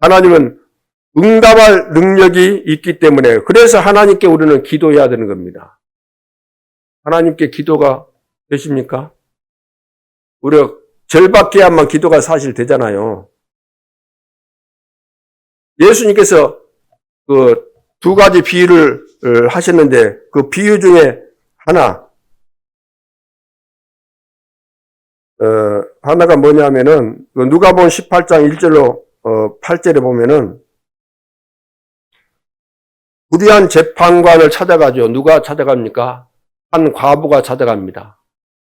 하나님은 응답할 능력이 있기 때문에 그래서 하나님께 우리는 기도해야 되는 겁니다. 하나님께 기도가 되십니까? 우리가 절박해야만 기도가 사실 되잖아요. 예수님께서 그 두 가지 비유를 하셨는데 그 비유 중에 하나가 뭐냐면은 누가복음 18장 1절로 8절에 보면은 불의한 재판관을 찾아가죠. 누가 찾아갑니까? 한 과부가 찾아갑니다.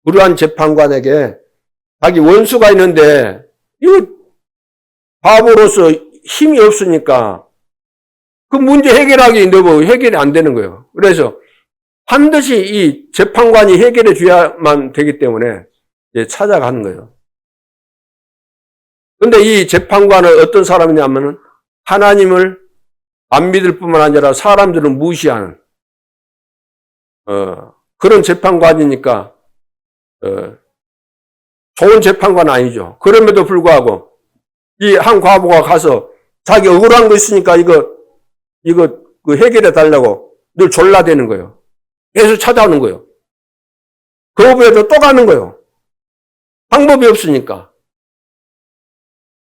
불의한 재판관에게 자기 원수가 있는데 이 과부로서 힘이 없으니까 그 문제 해결하기 너무 해결이 안 되는 거예요. 그래서 반드시 이 재판관이 해결해 줘야만 되기 때문에 찾아가는 거예요. 그런데 이 재판관은 어떤 사람이냐면은 하나님을 안 믿을 뿐만 아니라 사람들은 무시하는 그런 재판관이니까 좋은 재판관 아니죠. 그럼에도 불구하고 이 한 과부가 가서 자기 억울한 거 있으니까 이거 그 해결해 달라고 늘 졸라대는 거예요. 계속 찾아오는 거예요. 거부해도 또 가는 거예요. 방법이 없으니까.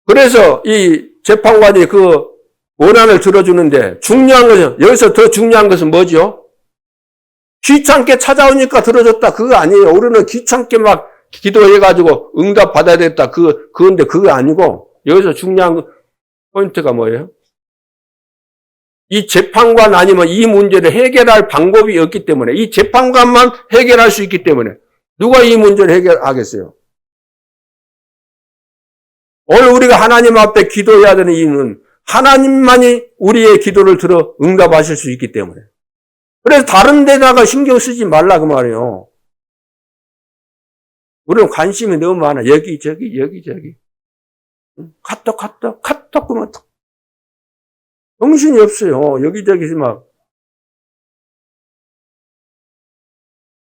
그래서 이 재판관이 그 원한을 들어주는데 중요한 것은, 여기서 더 중요한 것은 뭐죠? 귀찮게 찾아오니까 들어줬다. 그거 아니에요. 우리는 귀찮게 막 기도해가지고 응답 받아야 됐다. 그건데 그거 아니고, 여기서 중요한 포인트가 뭐예요? 이 재판관 아니면 이 문제를 해결할 방법이 없기 때문에, 이 재판관만 해결할 수 있기 때문에 누가 이 문제를 해결하겠어요? 오늘 우리가 하나님 앞에 기도해야 되는 이유는 하나님만이 우리의 기도를 들어 응답하실 수 있기 때문에. 그래서 다른 데다가 신경 쓰지 말라 그 말이에요. 우리는 관심이 너무 많아. 여기저기. 카톡 그러면 정신이 없어요. 여기저기 막.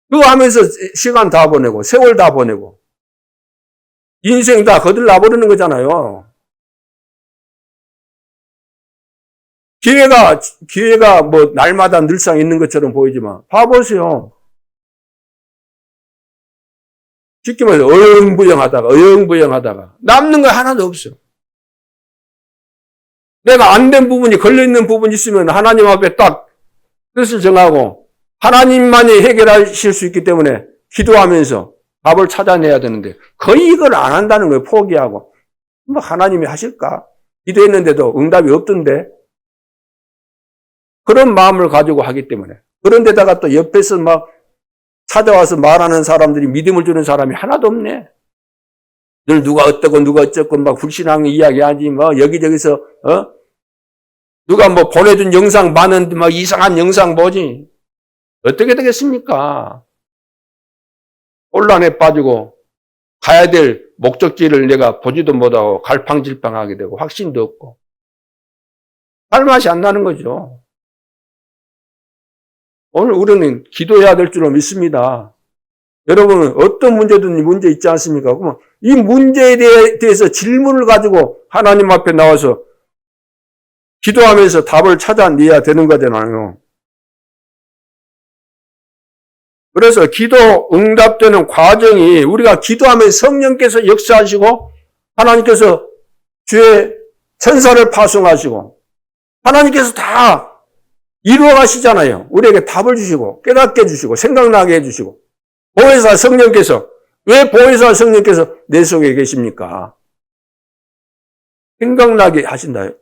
그거 하면서 시간 다 보내고, 세월 다 보내고, 인생 다 거들나 버리는 거잖아요. 기회가 뭐, 날마다 늘상 있는 것처럼 보이지만, 봐보세요. 쉽게 말해서 어영부영하다가, 남는 거 하나도 없어. 내가 안 된 부분이, 걸려있는 부분이 있으면 하나님 앞에 딱 뜻을 정하고, 하나님만이 해결하실 수 있기 때문에 기도하면서 답을 찾아내야 되는데, 거의 이걸 안 한다는 거예요. 포기하고. 뭐 하나님이 하실까? 기도했는데도 응답이 없던데. 그런 마음을 가지고 하기 때문에. 그런데다가 또 옆에서 막 찾아와서 말하는 사람들이, 믿음을 주는 사람이 하나도 없네. 늘 누가 어쩌고 막 불신앙 이야기하지, 뭐 여기저기서 누가 뭐 보내준 영상 많은데 막 이상한 영상 보지. 어떻게 되겠습니까? 혼란에 빠지고 가야 될 목적지를 내가 보지도 못하고 갈팡질팡하게 되고 확신도 없고 할 맛이 안 나는 거죠. 오늘 우리는 기도해야 될 줄로 믿습니다. 여러분은 어떤 문제든 문제 있지 않습니까? 그러면 이 문제에 대해서 질문을 가지고 하나님 앞에 나와서 기도하면서 답을 찾아내야 되는 거잖아요. 그래서 기도 응답되는 과정이 우리가 기도하면 성령께서 역사하시고 하나님께서 주의 천사를 파송하시고 하나님께서 다 이루어 가시잖아요. 우리에게 답을 주시고 깨닫게 해주시고 생각나게 해주시고 보혜사 성령께서, 왜 보혜사 성령께서 내 속에 계십니까? 생각나게 하신다요.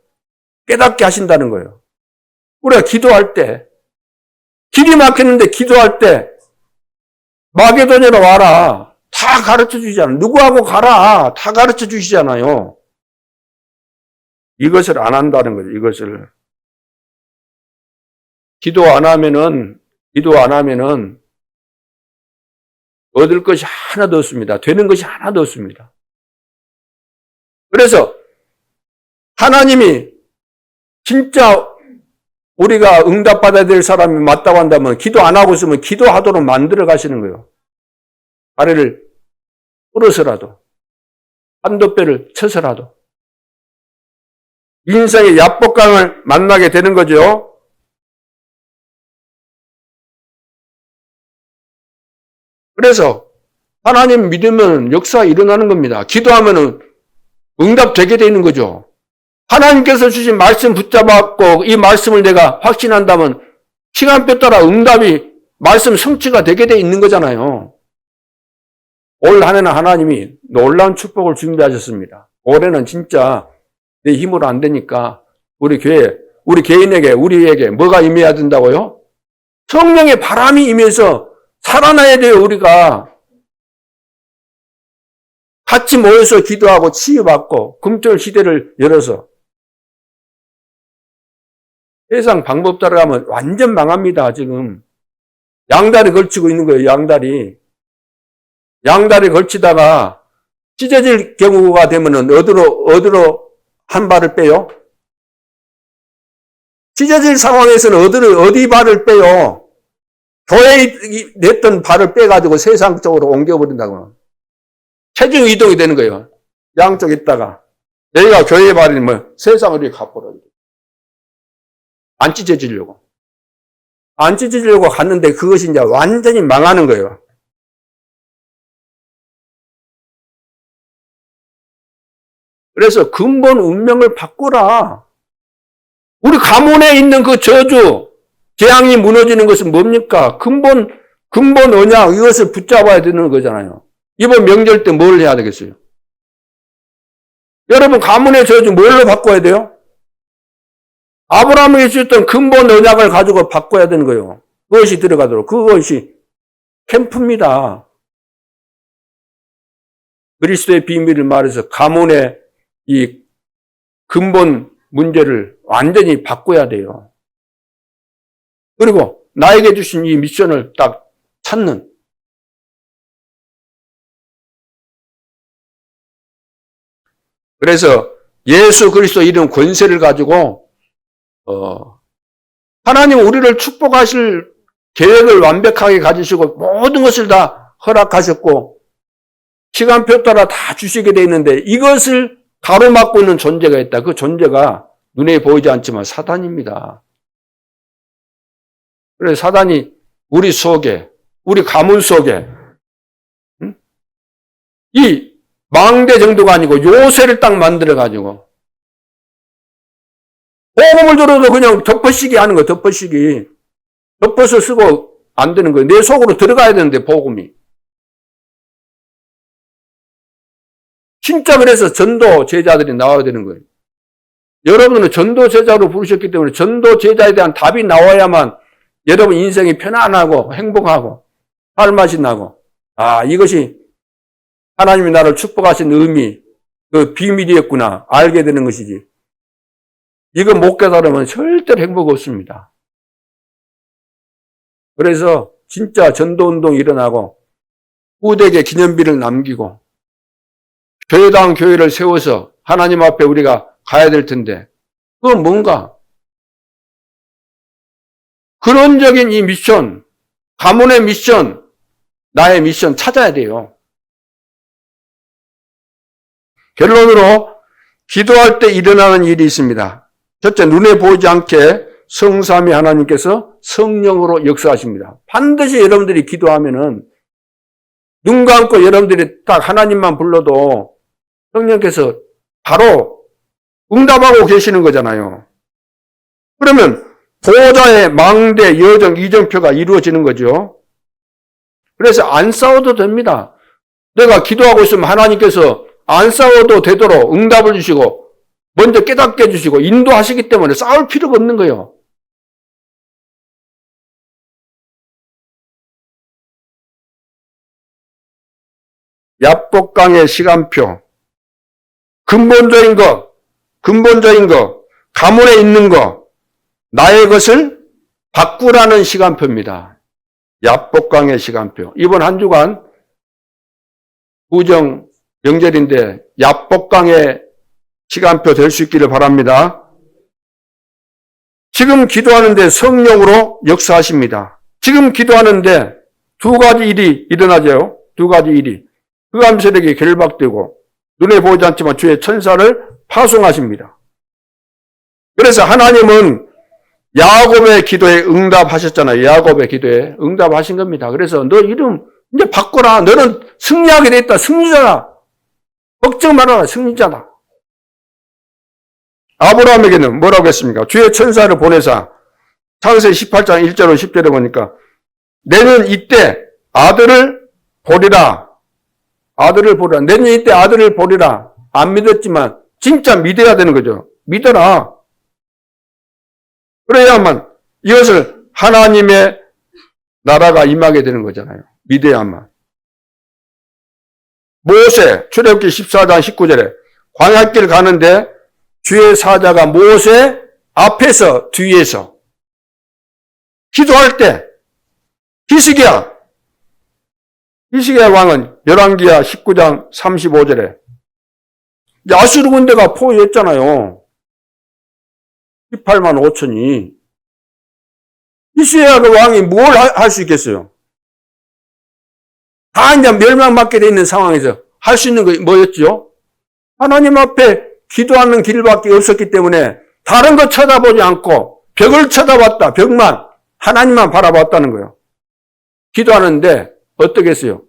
깨닫게 하신다는 거예요. 우리가 기도할 때, 길이 막혔는데 기도할 때 마게도냐로 와라. 다 가르쳐 주시잖아요. 누구하고 가라. 다 가르쳐 주시잖아요. 이것을 안 한다는 거죠. 이것을. 기도 안 하면은 얻을 것이 하나도 없습니다. 되는 것이 하나도 없습니다. 그래서 하나님이 진짜 우리가 응답받아야 될 사람이 맞다고 한다면 기도 안 하고 있으면 기도하도록 만들어 가시는 거예요. 아래를 뿌려서라도 한두 배를 쳐서라도 인생의 야복강을 만나게 되는 거죠. 그래서 하나님 믿으면 역사가 일어나는 겁니다. 기도하면 응답되게 되는 거죠. 하나님께서 주신 말씀 붙잡았고 이 말씀을 내가 확신한다면 시간표 따라 응답이 말씀 성취가 되게 돼 있는 거잖아요. 올 한 해는 하나님이 놀라운 축복을 준비하셨습니다. 올해는 진짜 내 힘으로 안 되니까 우리 교회, 우리 개인에게, 우리에게 뭐가 임해야 된다고요? 성령의 바람이 임해서 살아나야 돼요, 우리가. 같이 모여서 기도하고 치유받고 금토일 시대를 열어서. 세상 방법 따라가면 완전 망합니다, 지금. 양다리 걸치고 있는 거예요, 양다리. 양다리 걸치다가 찢어질 경우가 되면은 어디로 한 발을 빼요? 찢어질 상황에서는 어디 발을 빼요? 교회에 냈던 발을 빼가지고 세상 쪽으로 옮겨버린다고. 체중 이동이 되는 거예요. 양쪽 있다가. 여기가 교회의 발이 세상으로 이렇게 가버려요. 안 찢어지려고. 안 찢어지려고 갔는데 그것이 이제 완전히 망하는 거예요. 그래서 근본 운명을 바꾸라. 우리 가문에 있는 그 저주, 재앙이 무너지는 것은 뭡니까? 근본 언약, 이것을 붙잡아야 되는 거잖아요. 이번 명절 때 뭘 해야 되겠어요? 여러분, 가문의 저주 뭘로 바꿔야 돼요? 아브라함이 주셨던 근본 언약을 가지고 바꿔야 되는 거예요. 그것이 들어가도록. 그것이 캠프입니다. 그리스도의 비밀을 말해서 가문의 이 근본 문제를 완전히 바꿔야 돼요. 그리고 나에게 주신 이 미션을 딱 찾는. 그래서 예수 그리스도 이런 권세를 가지고 하나님 우리를 축복하실 계획을 완벽하게 가지시고 모든 것을 다 허락하셨고 시간표 따라 다 주시게 돼 있는데 이것을 가로막고 있는 존재가 있다. 그 존재가 눈에 보이지 않지만 사단입니다. 그래서 사단이 우리 속에, 우리 가문 속에 이 망대 정도가 아니고 요새를 딱 만들어가지고 복음을 들어도 그냥 덮어쓰기 하는 거예요. 덮어쓰기. 덮어서 쓰고 안 되는 거예요. 내 속으로 들어가야 되는데 복음이. 진짜 그래서 전도 제자들이 나와야 되는 거예요. 여러분은 전도 제자로 부르셨기 때문에 전도 제자에 대한 답이 나와야만 여러분 인생이 편안하고 행복하고 살맛이 나고 이것이 하나님이 나를 축복하신 의미, 그 비밀이었구나 알게 되는 것이지. 이거 못 깨달으면 절대로 행복 없습니다. 그래서 진짜 전도운동이 일어나고 후대에게 기념비를 남기고 교회다운 교회를 세워서 하나님 앞에 우리가 가야 될 텐데 그건 뭔가? 근원적인 이 미션, 가문의 미션, 나의 미션 찾아야 돼요. 결론으로 기도할 때 일어나는 일이 있습니다. 첫째, 눈에 보이지 않게 성삼위 하나님께서 성령으로 역사하십니다. 반드시 여러분들이 기도하면은 눈 감고 여러분들이 딱 하나님만 불러도 성령께서 바로 응답하고 계시는 거잖아요. 그러면 보호자의 망대, 여정, 이정표가 이루어지는 거죠. 그래서 안 싸워도 됩니다. 내가 기도하고 있으면 하나님께서 안 싸워도 되도록 응답을 주시고 먼저 깨닫게 해주시고 인도하시기 때문에 싸울 필요가 없는 거예요. 야복강의 시간표, 근본적인 거, 가문에 있는 거, 나의 것을 바꾸라는 시간표입니다. 야복강의 시간표. 이번 한 주간 구정 명절인데 야복강의 시간표 될 수 있기를 바랍니다. 지금 기도하는데 성령으로 역사하십니다. 지금 기도하는데 두 가지 일이 일어나죠. 두 가지 일이. 흑암 세력이 결박되고 눈에 보이지 않지만 주의 천사를 파송하십니다. 그래서 하나님은 야곱의 기도에 응답하셨잖아요. 야곱의 기도에 응답하신 겁니다. 그래서 너 이름 이제 바꿔라. 너는 승리하게 됐다. 승리자다. 걱정 말아라. 승리자다. 아브라함에게는 뭐라고 했습니까? 주의 천사를 보내사 창세기 18장 1절로 10절에 보니까 내는 이때 아들을 보리라. 내년 이때 아들을 보리라. 안 믿었지만 진짜 믿어야 되는 거죠. 믿어라. 그래야만 이것을 하나님의 나라가 임하게 되는 거잖아요. 믿어야만. 모세 출애굽기 14장 19절에 광야길 가는데 주의 사자가 모세 앞에서 뒤에서 기도할 때 히스기야 왕은 열왕기하 19장 35절에 아수르 군대가 포위했잖아요. 18만 5천이 있어야 그 왕이 뭘 할 수 있겠어요? 다 이제 멸망받게 돼 있는 상황에서 할 수 있는 거 뭐였죠? 하나님 앞에 기도하는 길밖에 없었기 때문에 다른 거 쳐다보지 않고 벽을 쳐다봤다. 벽만, 하나님만 바라봤다는 거예요. 기도하는데 어떻게 했어요?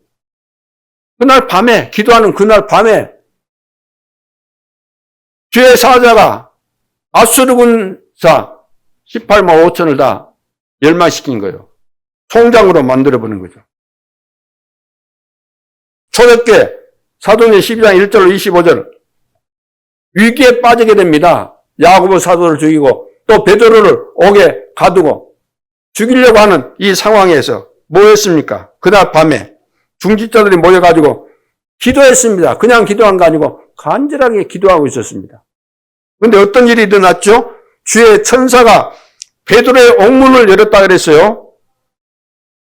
그날 밤에, 기도하는 그날 밤에 주의 사자가 아수르 군사 18만 5천을 다 멸망시킨 거예요. 총장으로 만들어버린 거죠. 초대께 사도행전 12장 1절 25절 위기에 빠지게 됩니다. 야고보 사도를 죽이고 또 베드로를 옥에 가두고 죽이려고 하는 이 상황에서 뭐 했습니까? 그날 밤에 중직자들이 모여가지고 기도했습니다. 그냥 기도한 거 아니고 간절하게 기도하고 있었습니다. 그런데 어떤 일이 일어났죠? 주의 천사가 베드로의 옥문을 열었다 그랬어요.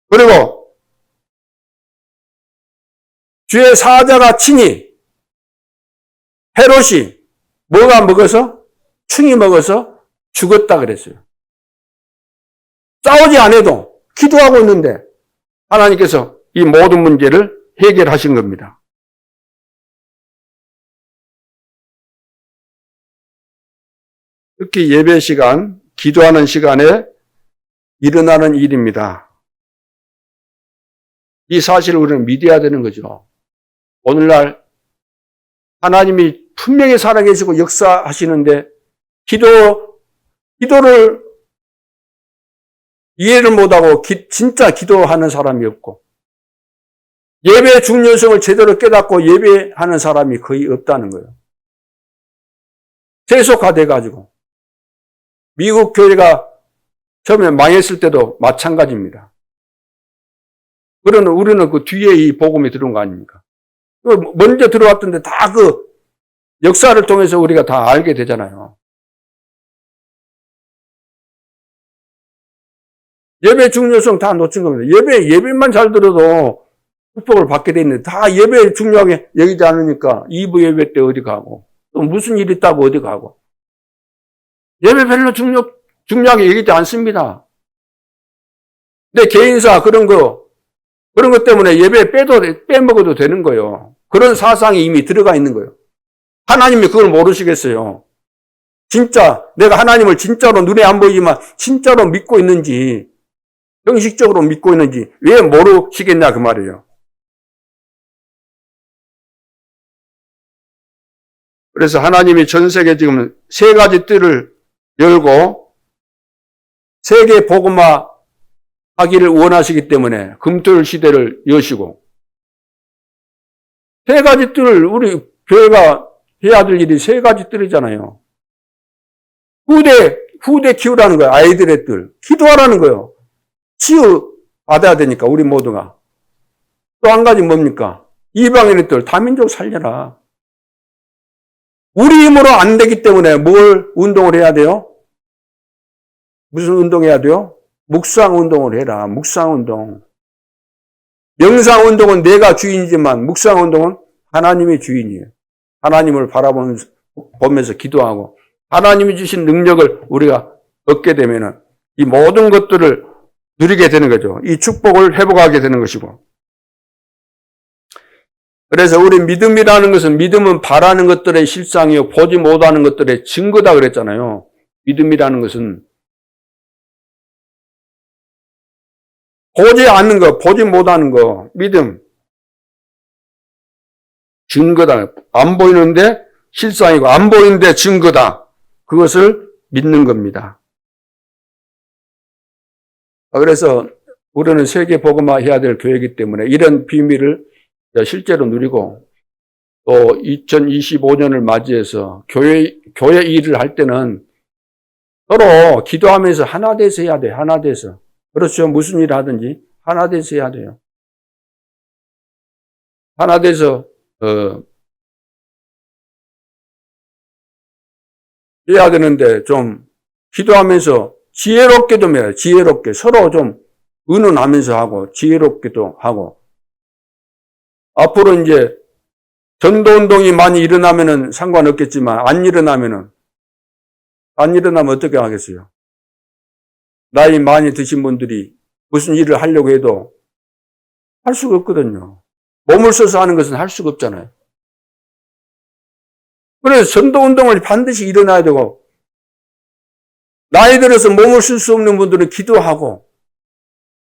그리고 주의 사자가 친히 헤롯이 뭐가 먹어서? 충이 먹어서 죽었다 그랬어요. 싸우지 않아도 기도하고 있는데 하나님께서 이 모든 문제를 해결하신 겁니다. 특히 예배 시간, 기도하는 시간에 일어나는 일입니다. 이 사실을 우리는 믿어야 되는 거죠. 오늘날 하나님이 분명히 살아계시고 역사하시는데 기도를 이해를 못하고 진짜 기도하는 사람이 없고 예배의 중요성을 제대로 깨닫고 예배하는 사람이 거의 없다는 거예요. 세속화돼가지고 미국 교회가 처음에 망했을 때도 마찬가지입니다. 그러나 우리는 그 뒤에 이 복음이 들어온 거 아닙니까? 먼저 들어왔던데 다 그 역사를 통해서 우리가 다 알게 되잖아요. 예배 중요성 다 놓친 겁니다. 예배만 잘 들어도 축복을 받게 돼 있는데 다 예배 중요하게 여기지 않으니까 2부 예배 때 어디 가고 또 무슨 일 있다고 어디 가고 예배 별로 중요하게 여기지 않습니다. 근데 개인사 그런 것 때문에 예배 빼먹어도 되는 거예요. 그런 사상이 이미 들어가 있는 거예요. 하나님이 그걸 모르시겠어요. 진짜 내가 하나님을 진짜로 눈에 안 보이지만 진짜로 믿고 있는지 형식적으로 믿고 있는지 왜 모르시겠냐 그 말이에요. 그래서 하나님이 전 세계 지금 세 가지 뜰을 열고 세계 복음화 하기를 원하시기 때문에 금토일 시대를 여시고 세 가지 뜰을 우리 교회가 해야 될 일이 세 가지 뜰이잖아요. 후대 키우라는 거예요. 아이들의 뜰. 기도하라는 거예요. 치유 받아야 되니까 우리 모두가. 또 한 가지 뭡니까? 이방인의 뜰. 다민족 살려라. 우리 힘으로 안 되기 때문에 뭘 운동을 해야 돼요? 무슨 운동해야 돼요? 묵상 운동을 해라. 묵상 운동. 명상 운동은 내가 주인이지만 묵상 운동은 하나님이 주인이에요. 하나님을 바라보면서 기도하고 하나님이 주신 능력을 우리가 얻게 되면은 이 모든 것들을 누리게 되는 거죠. 이 축복을 회복하게 되는 것이고. 그래서 우리 믿음이라는 것은 믿음은 바라는 것들의 실상이요 보지 못하는 것들의 증거다 그랬잖아요. 믿음이라는 것은 보지 않는 거, 보지 못하는 거, 믿음. 증거다. 안 보이는데 실상이고 안 보이는데 증거다. 그것을 믿는 겁니다. 그래서 우리는 세계 복음화 해야 될 교회이기 때문에 이런 비밀을 실제로 누리고 또 2025년을 맞이해서 교회 일을 할 때는 서로 기도하면서 하나 돼서 해야 돼요. 하나 돼서. 그렇죠. 무슨 일을 하든지 하나 돼서 해야 돼요. 하나 돼서 해야 되는데 좀 기도하면서 지혜롭게 좀 해요. 지혜롭게. 서로 좀 의논하면서 하고 지혜롭게도 하고. 앞으로 이제 전도운동이 많이 일어나면은 상관없겠지만 안 일어나면은 안 일어나면 어떻게 하겠어요? 나이 많이 드신 분들이 무슨 일을 하려고 해도 할 수가 없거든요. 몸을 써서 하는 것은 할 수가 없잖아요. 그래서 전도운동을 반드시 일어나야 되고, 나이 들어서 몸을 쓸 수 없는 분들은 기도하고,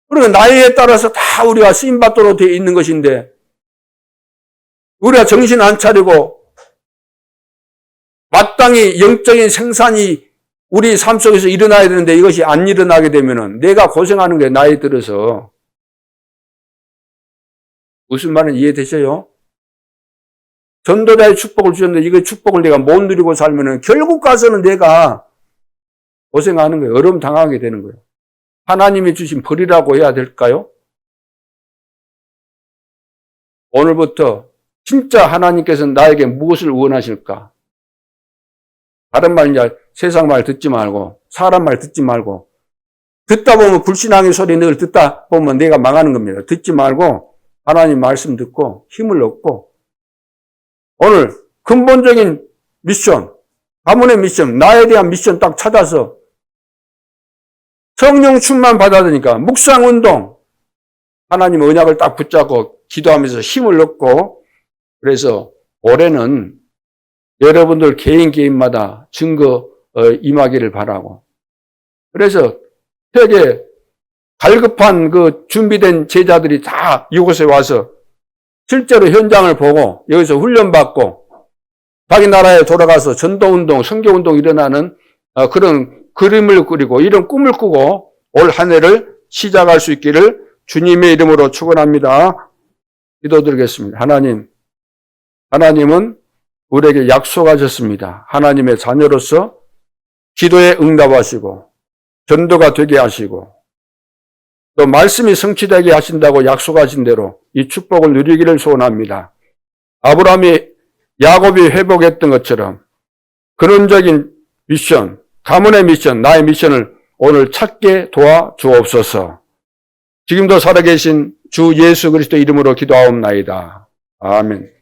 그리고 나이에 따라서 다 우리가 쓰임받도록 되어 있는 것인데, 우리가 정신 안 차리고, 마땅히 영적인 생산이 우리 삶 속에서 일어나야 되는데 이것이 안 일어나게 되면은 내가 고생하는 게 나이 들어서. 무슨 말인지 이해되세요? 전도자의 축복을 주셨는데 이거 축복을 내가 못 누리고 살면은 결국 가서는 내가 고생하는 거예요. 어려움 당하게 되는 거예요. 하나님이 주신 벌이라고 해야 될까요? 오늘부터 진짜 하나님께서는 나에게 무엇을 원하실까? 다른 말, 이제 세상 말 듣지 말고, 사람 말 듣지 말고, 듣다 보면 불신앙의 소리 늘 듣다 보면 내가 망하는 겁니다. 듣지 말고, 하나님 말씀 듣고, 힘을 얻고, 오늘 근본적인 미션, 가문의 미션, 나에 대한 미션 딱 찾아서, 성령 충만 받아들이니까, 묵상운동, 하나님 언약을 딱 붙잡고, 기도하면서 힘을 얻고, 그래서 올해는 여러분들 개인마다 증거 임하기를 바라고. 그래서 되게 갈급한 그 준비된 제자들이 다 이곳에 와서 실제로 현장을 보고 여기서 훈련받고 자기 나라에 돌아가서 전도운동, 선교운동 일어나는 그런 그림을 그리고 이런 꿈을 꾸고 올 한 해를 시작할 수 있기를 주님의 이름으로 축원합니다. 기도드리겠습니다. 하나님은 우리에게 약속하셨습니다. 하나님의 자녀로서 기도에 응답하시고 전도가 되게 하시고 또 말씀이 성취되게 하신다고 약속하신 대로 이 축복을 누리기를 소원합니다. 아브라함이 야곱이 회복했던 것처럼 근원적인 미션, 가문의 미션, 나의 미션을 오늘 찾게 도와주옵소서. 지금도 살아계신 주 예수 그리스도 이름으로 기도하옵나이다. 아멘.